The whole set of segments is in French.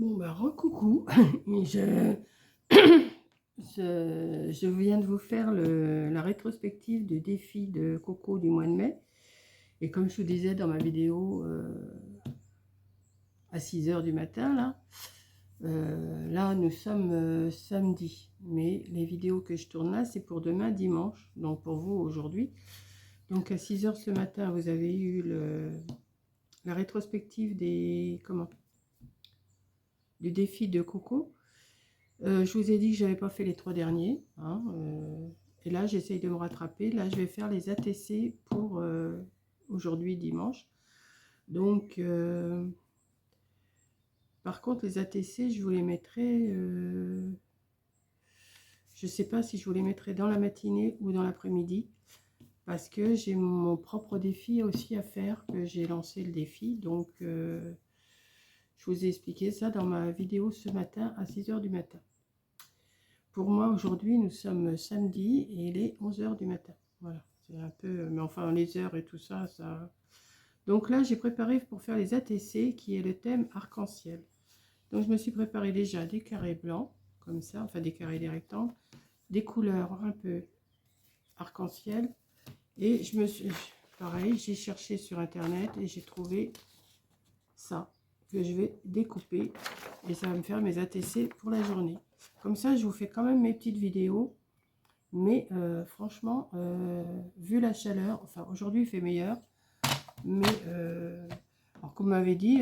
Bon, bah, recoucou. Je, je viens de vous faire la rétrospective du défi de Coco du mois de mai. Et comme je vous disais dans ma vidéo à 6 h du matin, là nous sommes samedi. Mais les vidéos que je tourne là, c'est pour demain dimanche. Donc pour vous aujourd'hui. Donc à 6 h ce matin, vous avez eu la rétrospective du défi de Coco. Je vous ai dit que j'avais pas fait les 3 derniers. Hein, et là, j'essaye de me rattraper. Là, je vais faire les ATC pour aujourd'hui, dimanche. Donc, par contre, les ATC, je vous les mettrai... je sais pas si je vous les mettrai dans la matinée ou dans l'après-midi. Parce que j'ai mon propre défi aussi à faire, que j'ai lancé le défi. Donc, je vous ai expliqué ça dans ma vidéo ce matin à 6 h du matin. Pour moi, aujourd'hui, nous sommes samedi et il est 11 h du matin. Voilà, c'est un peu... Mais enfin, les heures et tout ça, ça... Donc là, j'ai préparé pour faire les ATC, qui est le thème arc-en-ciel. Donc, je me suis préparé déjà des carrés blancs, comme ça, enfin des carrés, des rectangles, des couleurs un peu arc-en-ciel. Et je me suis... Pareil, j'ai cherché sur Internet et j'ai trouvé ça, que je vais découper. Et ça va me faire mes ATC pour la journée. Comme ça, je vous fais quand même mes petites vidéos. Mais franchement, vu la chaleur, enfin aujourd'hui il fait meilleur. Mais, alors comme m'avait dit,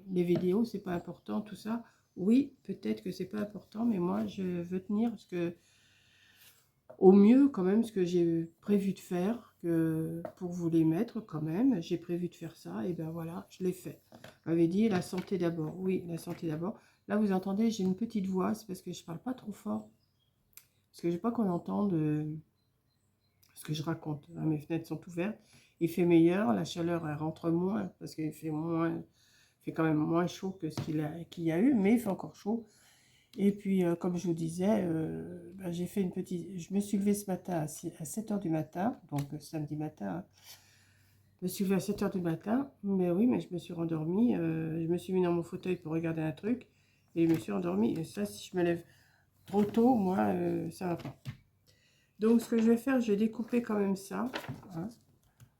les vidéos, c'est pas important, tout ça. Oui, peut-être que c'est pas important, mais moi je veux tenir parce que, au mieux quand même, ce que j'ai prévu de faire, que pour vous les mettre quand même, j'ai prévu de faire ça, et ben voilà, je l'ai fait. On m'avait dit la santé d'abord, oui, la santé d'abord. Là vous entendez, j'ai une petite voix, c'est parce que je parle pas trop fort, parce que je veux pas qu'on entende ce que je raconte. Hein, mes fenêtres sont ouvertes, il fait meilleur, la chaleur elle rentre moins, parce qu'il fait moins, il fait quand même moins chaud que ce qu'il y a eu, mais il fait encore chaud. Et puis, comme je vous disais, ben, j'ai fait une petite... Je me suis levée ce matin à 7 h du matin, donc samedi matin. Hein. Je me suis levée à 7 h du matin, mais oui, mais je me suis rendormie. Je me suis mis dans mon fauteuil pour regarder un truc, et je me suis endormie. Et ça, si je me lève trop tôt, moi, ça va pas. Donc, ce que je vais faire, je vais découper quand même ça. Hein.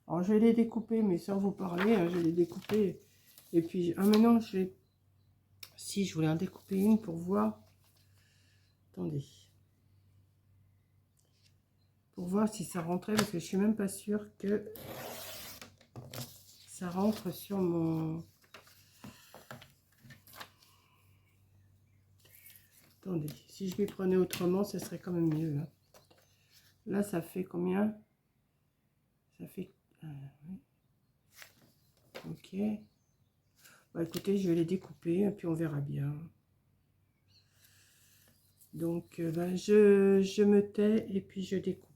Alors, je vais les découper, mais sans vous parler, hein, je vais les découper. Et puis, ah, maintenant, je vais... Si, je voulais en découper une pour voir... Attendez. Pour voir si ça rentrait, parce que je suis même pas sûre que ça rentre sur mon... Attendez, si je m'y prenais autrement, ça serait quand même mieux. Hein. Là, ça fait combien? Ça fait... ok. Bah, écoutez, je vais les découper, et puis on verra bien. Donc, ben, je me tais, et puis je découpe.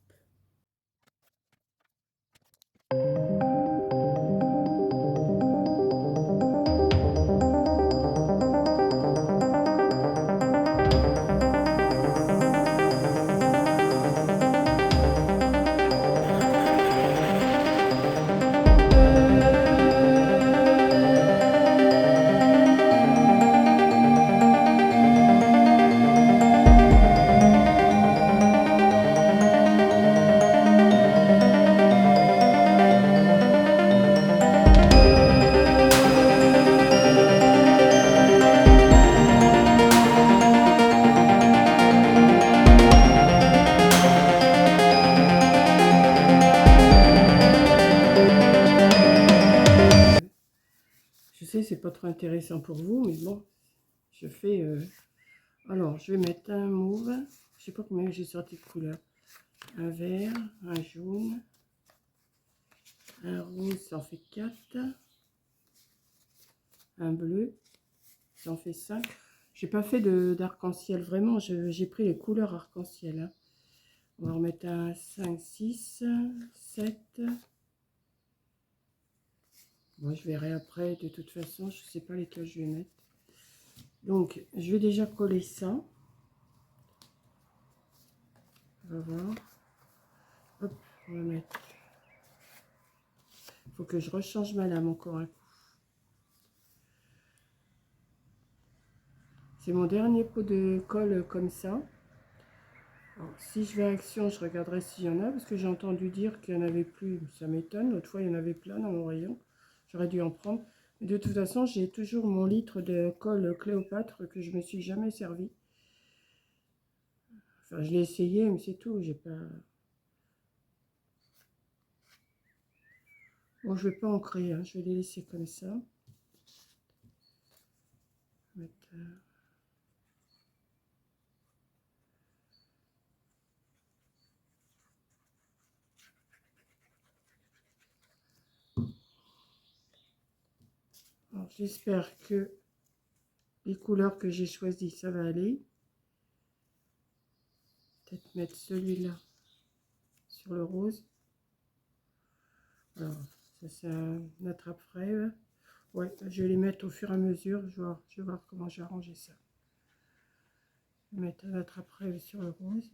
Je sais, c'est pas trop intéressant pour vous, mais bon, je fais... Alors, je vais mettre un mauve. Je sais pas combien j'ai sorti de couleurs. Un vert, un jaune, un rose, ça en fait 4. Un bleu, ça en fait 5. J'ai pas fait d'arc-en-ciel, vraiment, j'ai pris les couleurs arc-en-ciel. Hein. On va remettre un 5, 6, 7. Moi, je verrai après, de toute façon, je sais pas lesquels je vais mettre. Donc, je vais déjà coller ça. On va voir. Hop, on va mettre. Il faut que je rechange ma lame encore un coup. C'est mon dernier pot de colle comme ça. Alors, si je vais à Action, je regarderai s'il y en a, parce que j'ai entendu dire qu'il n'y en avait plus. Ça m'étonne. L'autre fois, il y en avait plein dans mon rayon. J'aurais dû en prendre. Mais de toute façon, j'ai toujours mon litre de colle Cléopâtre que je ne me suis jamais servi. Enfin, je l'ai essayé, mais c'est tout. J'ai pas... Bon, je ne vais pas en créer. Hein. Je vais les laisser comme ça. Mettre, j'espère que les couleurs que j'ai choisies, ça va aller. Peut-être mettre celui-là sur le rose. Alors, ça c'est un attrape-frais. Ouais, je vais les mettre au fur et à mesure. Je vais voir comment j'ai arrangé ça. Je vais mettre un attrape-frais sur le rose.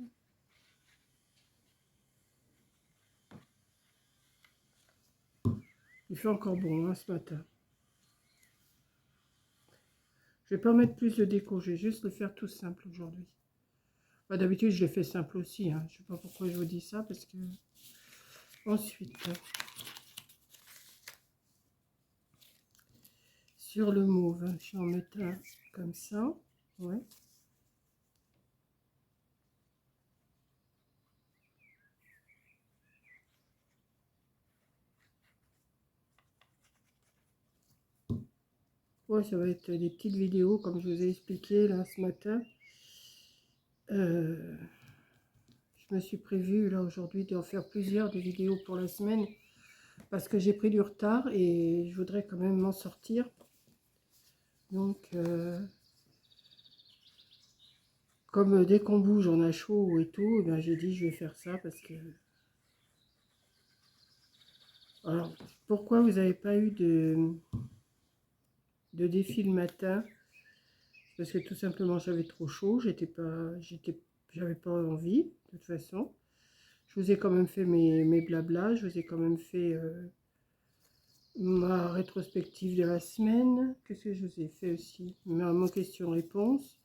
Il fait encore bon hein, ce matin. Je vais pas mettre plus de déco, je vais juste le faire tout simple aujourd'hui. Bah, d'habitude, je l'ai fait simple aussi. Hein. Je sais pas pourquoi je vous dis ça, parce que... Ensuite, sur le mauve, je vais en mettre un comme ça. Ouais. Ouais, ça va être des petites vidéos, comme je vous ai expliqué là ce matin. Je me suis prévu là aujourd'hui d'en faire plusieurs des vidéos pour la semaine, parce que j'ai pris du retard et je voudrais quand même m'en sortir. Donc, comme dès qu'on bouge, on a chaud et tout, ben, j'ai dit je vais faire ça parce que... Alors, pourquoi vous n'avez pas eu de défi le matin? Parce que tout simplement j'avais trop chaud, j'avais pas envie de toute façon. Je vous ai quand même fait mes blablas, je vous ai quand même fait ma rétrospective de la semaine. Qu'est-ce que je vous ai fait aussi? Mon question-réponse.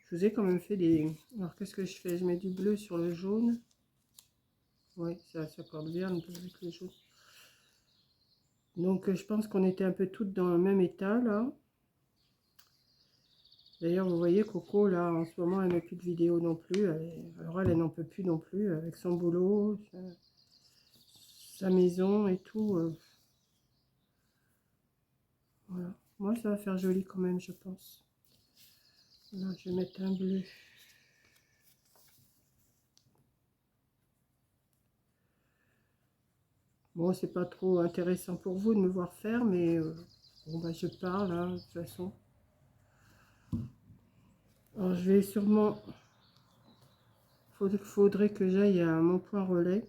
Je vous ai quand même fait des... Alors qu'est-ce que je fais? Je mets du bleu sur le jaune. Oui, ça s'accorde bien un peu avec le jaune. Donc je pense qu'on était un peu toutes dans le même état là. D'ailleurs, vous voyez, Coco, là, en ce moment, elle ne met plus de vidéos non plus. Alors, elle n'en peut plus non plus, avec son boulot, sa maison et tout. Voilà. Moi, ça va faire joli quand même, je pense. Là, je vais mettre un bleu. Bon, c'est pas trop intéressant pour vous de me voir faire, mais bon, bah, je parle, hein, de toute façon. Alors, je vais sûrement... Faudrait que j'aille à mon point relais.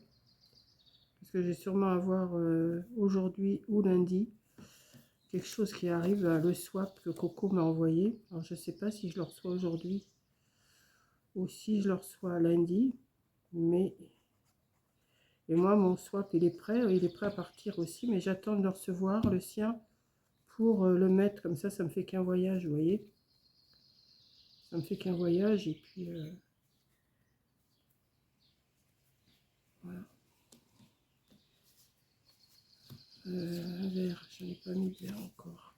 Parce que je vais sûrement avoir aujourd'hui ou lundi quelque chose qui arrive, le swap que Coco m'a envoyé. Alors, je ne sais pas si je le reçois aujourd'hui ou si je le reçois lundi. Mais... Et moi, mon swap, il est prêt à partir aussi. Mais j'attends de le recevoir, le sien, pour le mettre. Comme ça me fait qu'un voyage, vous voyez. Ça me fait qu'un voyage et puis... voilà. Un verre, je n'ai pas mis de verre encore.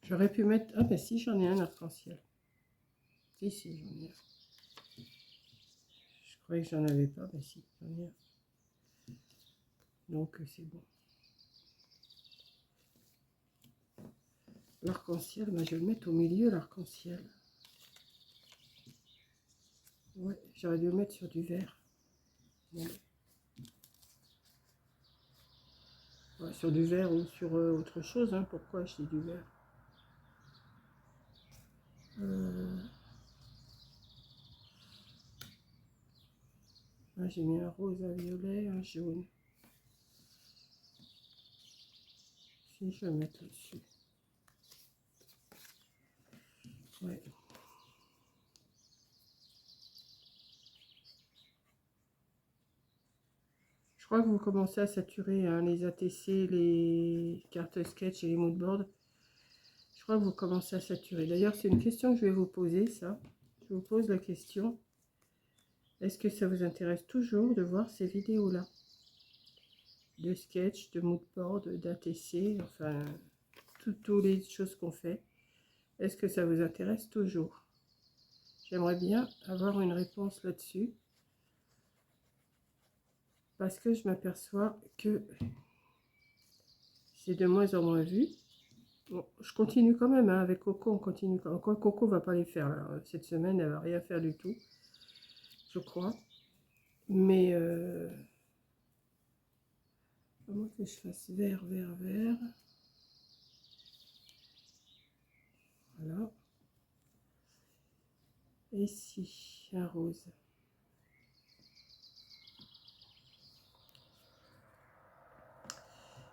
J'aurais pu mettre... Ah ben si, j'en ai un arc-en-ciel. Si, j'en ai un. Je croyais que j'en avais pas, mais si, j'en ai un. Donc c'est bon. L'arc-en-ciel, ben, je vais le mettre au milieu, l'arc-en-ciel. Ouais, j'aurais dû le mettre sur du vert. Bon. Ouais, sur du vert ou sur autre chose, hein. Pourquoi je dis du vert? J'ai mis un rose, un violet, un jaune. Si je vais mettre dessus. Ouais. Je crois que vous commencez à saturer hein, les ATC, les cartes sketch et les moodboards. Je crois que vous commencez à saturer. D'ailleurs, c'est une question que je vais vous poser, ça. Je vous pose la question. Est-ce que ça vous intéresse toujours de voir ces vidéos-là? De sketch, de moodboard, d'ATC, enfin, toutes les choses qu'on fait. Est-ce que ça vous intéresse toujours? J'aimerais bien avoir une réponse là-dessus. Parce que je m'aperçois que c'est de moins en moins vu. Bon, je continue quand même, hein, avec Coco, on continue. Encore Coco va pas les faire là. Cette semaine, elle va rien faire du tout, je crois. Mais à moins que je fasse vert, vert, vert. Voilà. Et ici, un rose.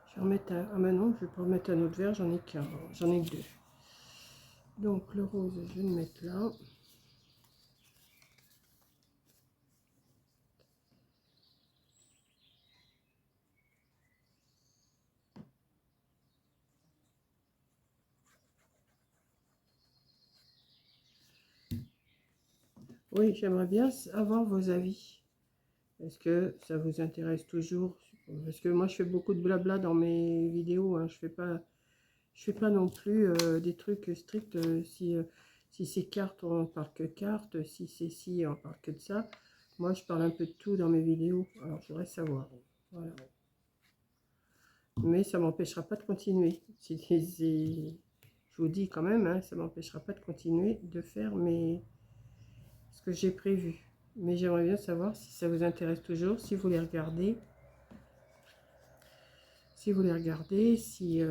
Je vais remettre un... Ah maintenant, je vais pas remettre un autre vert, j'en ai qu'un, j'en ai que deux. Donc le rose, je vais le mettre là. Oui, j'aimerais bien avoir vos avis. Est-ce que ça vous intéresse toujours? Parce que moi, je fais beaucoup de blabla dans mes vidéos. Hein. Je fais pas non plus des trucs stricts. Si c'est cartes, on parle que cartes. Si c'est ci, on parle que de ça. Moi, je parle un peu de tout dans mes vidéos. Alors, je voudrais savoir. Voilà. Mais ça m'empêchera pas de continuer. Je vous dis quand même, hein, ça m'empêchera pas de continuer de faire ce que j'ai prévu. Mais j'aimerais bien savoir si ça vous intéresse toujours, si vous les regardez. Si vous les regardez, si...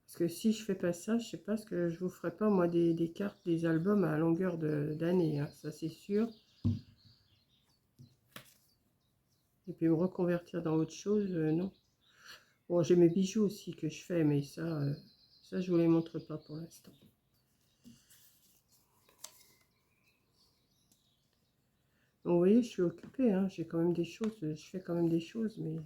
Parce que si je fais pas ça, je sais pas ce que je vous ferai pas, moi, des cartes, des albums à longueur d'année, hein, ça c'est sûr. Et puis me reconvertir dans autre chose, non. Bon, j'ai mes bijoux aussi que je fais, mais ça je vous les montre pas pour l'instant. Donc, vous voyez, je suis occupée, hein, j'ai quand même des choses, je fais quand même des choses, mais...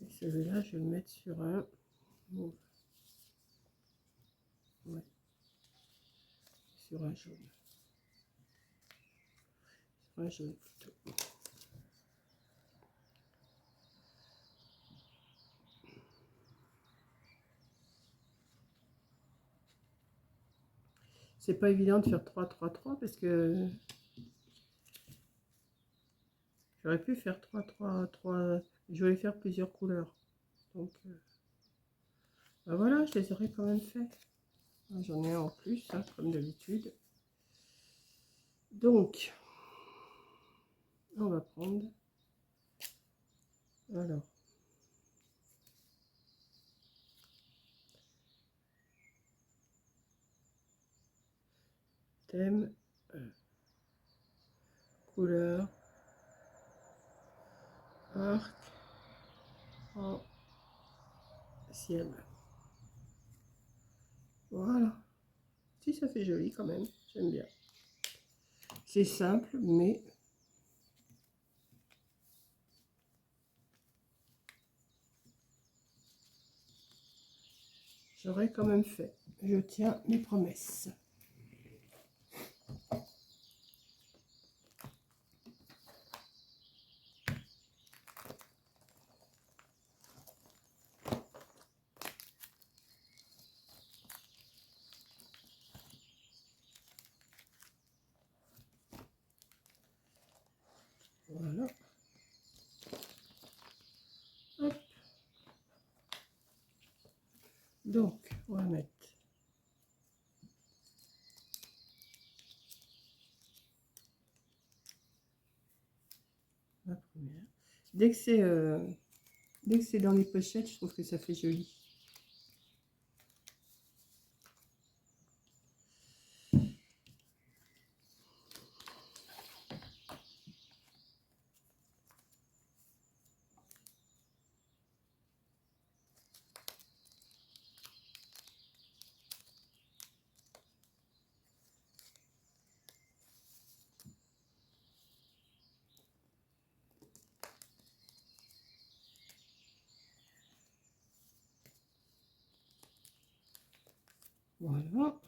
Et celui-là, je vais le mettre sur un... Bon, ouais, sur un jaune. Sur un jaune plutôt. C'est pas évident de faire 3, 3, 3 parce que j'aurais pu faire 3, 3, 3. Je voulais faire plusieurs couleurs. Donc, ben voilà, je les aurais quand même fait. J'en ai un en plus, hein, comme d'habitude. Donc, on va prendre. Alors. Thème. Couleur. Arc. En ciel. Voilà. Si, ça fait joli quand même. J'aime bien. C'est simple, mais... j'aurais quand même fait. Je tiens mes promesses. Voilà. Donc, on va mettre la première. Dès que c'est dans les pochettes, je trouve que ça fait joli. Voilà.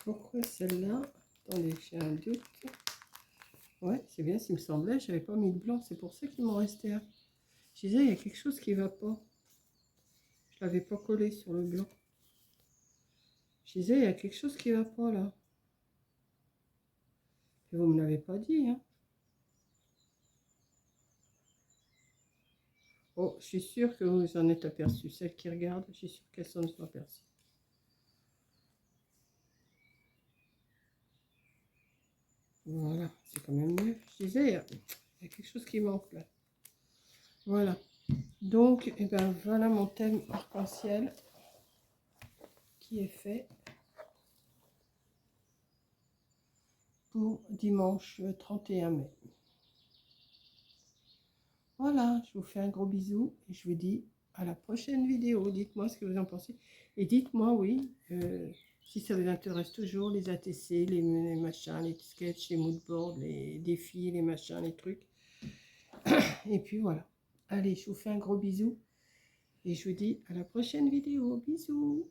Pourquoi celle-là? Attendez, j'ai un doute. Ouais, c'est bien, s'il me semblait, j'avais pas mis de blanc, c'est pour ça qu'il m'en restait un. Je disais, il y a quelque chose qui va pas. Je l'avais pas collé sur le blanc. Je disais, il y a quelque chose qui va pas là. Et vous me l'avez pas dit, hein. Oh, je suis sûre que vous en êtes aperçu. Celle qui regarde, je suis sûre qu'elle s'en est aperçue. Voilà, c'est quand même mieux. Je disais, il y a quelque chose qui manque là. Voilà. Donc, et ben voilà mon thème arc-en-ciel qui est fait pour dimanche 31 mai. Voilà, je vous fais un gros bisou et je vous dis à la prochaine vidéo. Dites-moi ce que vous en pensez. Et dites-moi, oui, si ça vous intéresse toujours, les ATC, les machins, les sketchs, les moodboards, les défis, les machins, les trucs. Et puis voilà. Allez, je vous fais un gros bisou et je vous dis à la prochaine vidéo. Bisous.